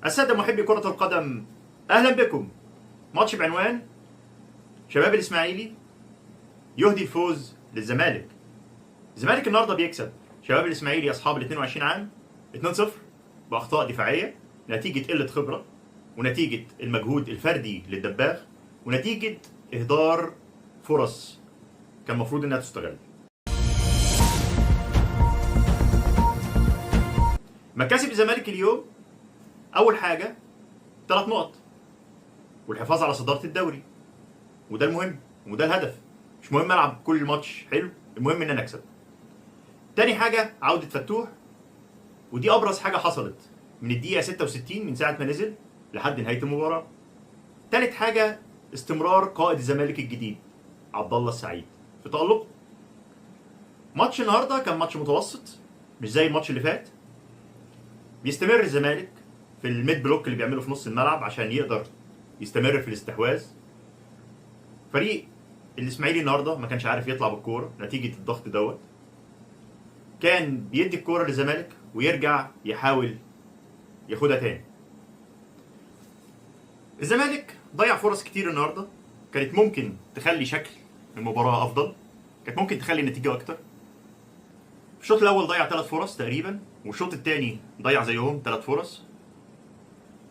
السادة محبي كرة القدم، أهلا بكم. ماتش بعنوان شباب الإسماعيلي يهدي الفوز للزمالك. الزمالك النهارده بيكسب شباب الإسماعيلي أصحاب ال 22 عام 2-0 بأخطاء دفاعية، نتيجة قلة خبرة ونتيجة المجهود الفردي للدباغ ونتيجة إهدار فرص كان المفروض إنها تستغل. مكاسب الزمالك اليوم أول حاجة 3 نقط والحفاظ على صدارة الدوري، وده المهم وده الهدف. مش مهم العب كل ماتش حلو، المهم ان انا اكسب. تاني حاجه عوده فتوح، ودي ابرز حاجه حصلت من الدقيقه 66 من ساعه ما نزل لحد نهايه المباراه. تالت حاجه استمرار قائد الزمالك الجديد عبد الله السعيد في تألقه. ماتش النهارده كان ماتش متوسط مش زي الماتش اللي فات. بيستمر الزمالك في الميد بلوك اللي بيعمله في نص الملعب عشان يقدر يستمر في الاستحواذ. فريق الاسماعيلي النهارده ما كانش عارف يطلع بالكوره نتيجه الضغط دوت. كان بيدي الكوره للزمالك ويرجع يحاول ياخدها تاني. الزمالك ضيع فرص كتير النهارده كانت ممكن تخلي شكل المباراه افضل، كانت ممكن تخلي النتيجه اكتر. في الشوط الاول ضيع 3 فرص تقريبا، والشوط الثاني ضيع زيهم 3 فرص.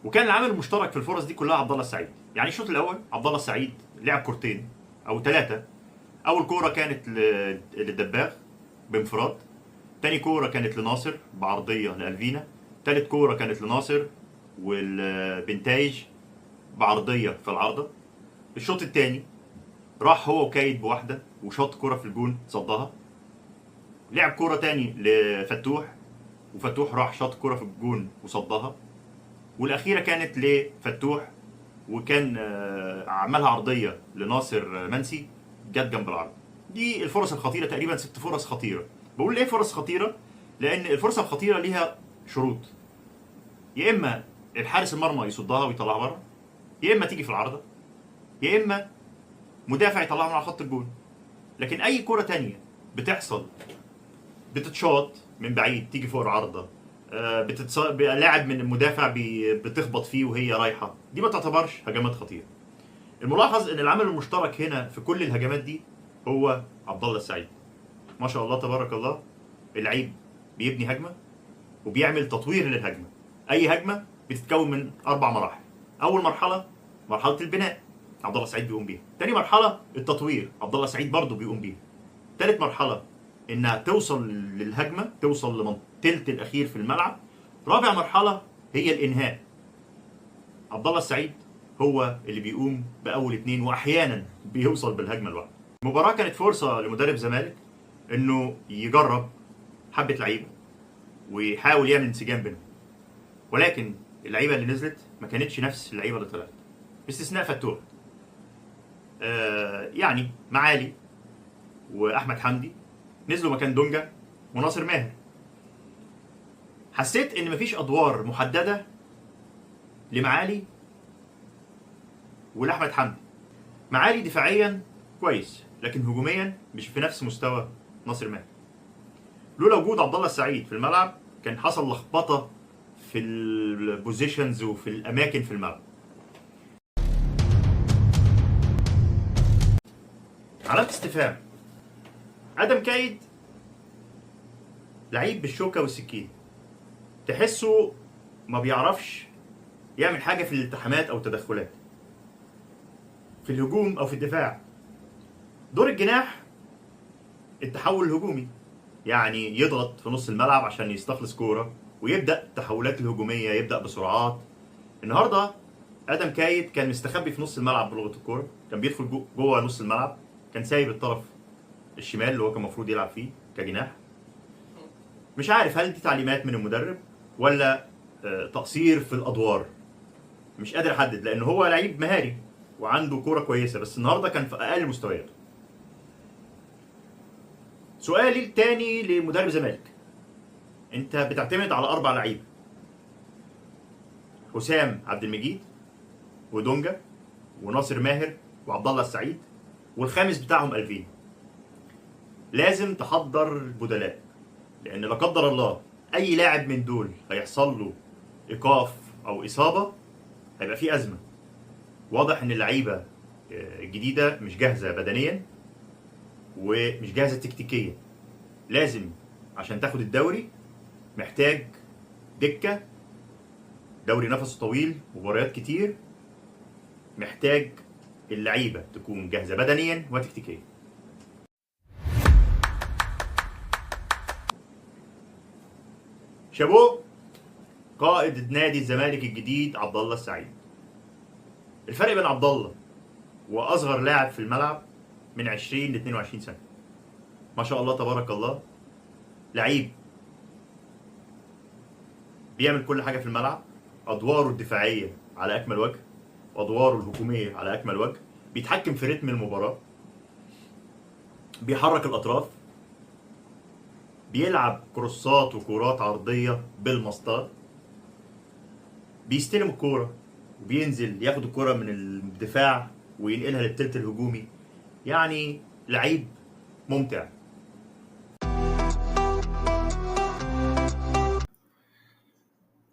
وكان العامل المشترك في الفرص دي كلها عبد الله السعيد. يعني الشوط الاول عبد الله السعيد لعب كورتين او 3. اول كوره كانت للدباغ بانفراد، تاني كوره كانت لناصر بعرضيه لالفينا، تالت كوره كانت لناصر والبنتايج بعرضيه في العارضه. الشوط الثاني راح هو وكايد بواحده وشاط كوره في الجون صدها. لعب كوره تاني لفتوح وفتوح راح شاط كوره في الجون وصدها. والاخيره كانت لفتوح وكان عملها عرضيه لناصر منسي جت جنب العرض. دي الفرص الخطيره، تقريبا 6 فرص خطيره. بقول ليه فرص خطيره؟ لان الفرصه الخطيره ليها شروط. يا اما الحارس المرمى يصدها ويطلعها بره، يا اما تيجي في العارضه، يا اما مدافع يطلعها من على خط الجون. لكن اي كره تانية بتحصل بتتشاط من بعيد تيجي فوق العارضه، لاعب من المدافع بتخبط فيه وهي رايحه، دي ما تعتبرش هجمات خطيره. الملاحظ ان العامل المشترك هنا في كل الهجمات دي هو عبد الله السعيد. ما شاء الله تبارك الله، اللعيب بيبني هجمه وبيعمل تطوير للهجمه. اي هجمه بتتكون من 4 مراحل. اول مرحله مرحله البناء، عبد الله السعيد بيقوم بيها. تاني مرحله التطوير، عبد الله السعيد برضه بيقوم بيها. تالت مرحله انها توصل للهجمه، توصل للثلث الاخير في الملعب. رابع مرحله هي الانهاء، عبد الله السعيد هو اللي بيقوم باول 2 واحيانا بيوصل بالهجمه لوحده. المباراه كانت فرصه لمدرب زمالك انه يجرب حبه لعيبه ويحاول يعمل انسجام بينهم، ولكن اللعيبه اللي نزلت ما كانتش نفس اللعيبه اللي طلعت باستثناء فتوح. يعني معالي واحمد حمدي نزلوا مكان دونجا وناصر ماهر. حسيت ان مفيش ادوار محدده لمعالي ولاحمد حمدي. معالي دفاعيا كويس لكن هجوميا مش في نفس مستوى ناصر ماهر. لولا وجود عبد الله السعيد في الملعب كان حصل لخبطه في البوزيشنز وفي الاماكن في الملعب. علامة استفهام. ادم كايد لعيب بالشوكه والسكين، تحسه ما بيعرفش يعمل حاجه في الالتحامات او التدخلات في الهجوم او في الدفاع. دور الجناح التحول الهجومي، يعني يضغط في نص الملعب عشان يستخلص كوره ويبدا التحولات الهجوميه، يبدا بسرعات. النهارده ادم كايد كان مستخبي في نص الملعب بلغه الكوره، كان بيدخل جوه نص الملعب، كان سايب الطرف الشمال اللي هو كان المفروض يلعب فيه كجناح. مش عارف هل دي تعليمات من المدرب ولا تقصير في الادوار، مش قادر احدد، لان هو لعيب مهاري وعنده كوره كويسه بس النهارده كان في اقل مستوياته. سؤالي الثاني لمدرب زمالك، انت بتعتمد على 4 لعيبه، حسام عبد المجيد ودونجا وناصر ماهر وعبد الله السعيد، والخامس بتاعهم الفين. لازم تحضر البدلاء، لان لا قدر الله اي لاعب من دول هيحصل له ايقاف او اصابه هيبقى في ازمه. واضح ان اللعيبه الجديده مش جاهزه بدنيا ومش جاهزه تكتيكيا. لازم عشان تاخد الدوري محتاج دكه، دوري نفسه طويل، مباريات كتير، محتاج اللعيبه تكون جاهزه بدنيا وتكتيكيا. شابوه قائد نادي الزمالك الجديد عبد الله السعيد. الفرق بين عبد الله واصغر لاعب في الملعب من 20 ل 22 سنه. ما شاء الله تبارك الله، لعيب بيعمل كل حاجه في الملعب، ادواره الدفاعيه على اكمل وجه وادواره الهجوميه على اكمل وجه، بيتحكم في رتم المباراه، بيحرك الاطراف، بيلعب كروسات وكرات عرضيه بالمسطره، بيستلم الكوره وبينزل ياخد الكوره من الدفاع وينقلها للتلت الهجومي. يعني لعيب ممتع.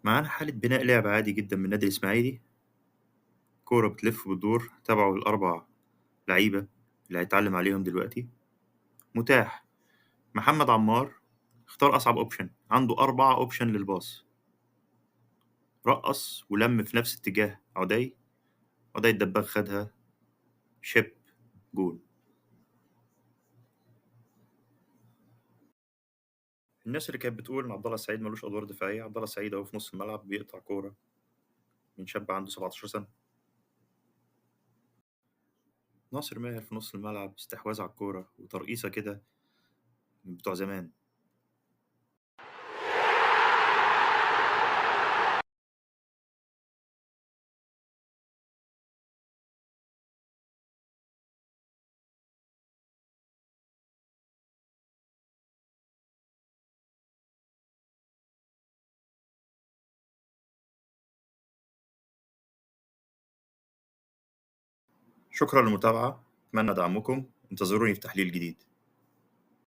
معانا حالة بناء لعب عادي جدا من النادي الإسماعيلي. كورة بتلف وبتدور تبعه الأربع لعيبة اللي هيتعلم عليهم دلوقتي. متاح محمد عمار، اختار أصعب أوبشن، عنده 4 أوبشن للباص. رقص ولم في نفس اتجاه عدي، عدي الدباغ خدها شيب جول. الناس اللي كانت بتقول إن عبد الله السعيد ملوش أدوار دفاعية، عبد الله السعيد أهو في نص الملعب بيقطع كورة من شاب عنده 17 سنة. ناصر ماهر في نص الملعب، استحواذ على الكورة وترقيصة كده من بتوع زمان. شكرا للمتابعة، أتمنى دعمكم، انتظروني في تحليل جديد.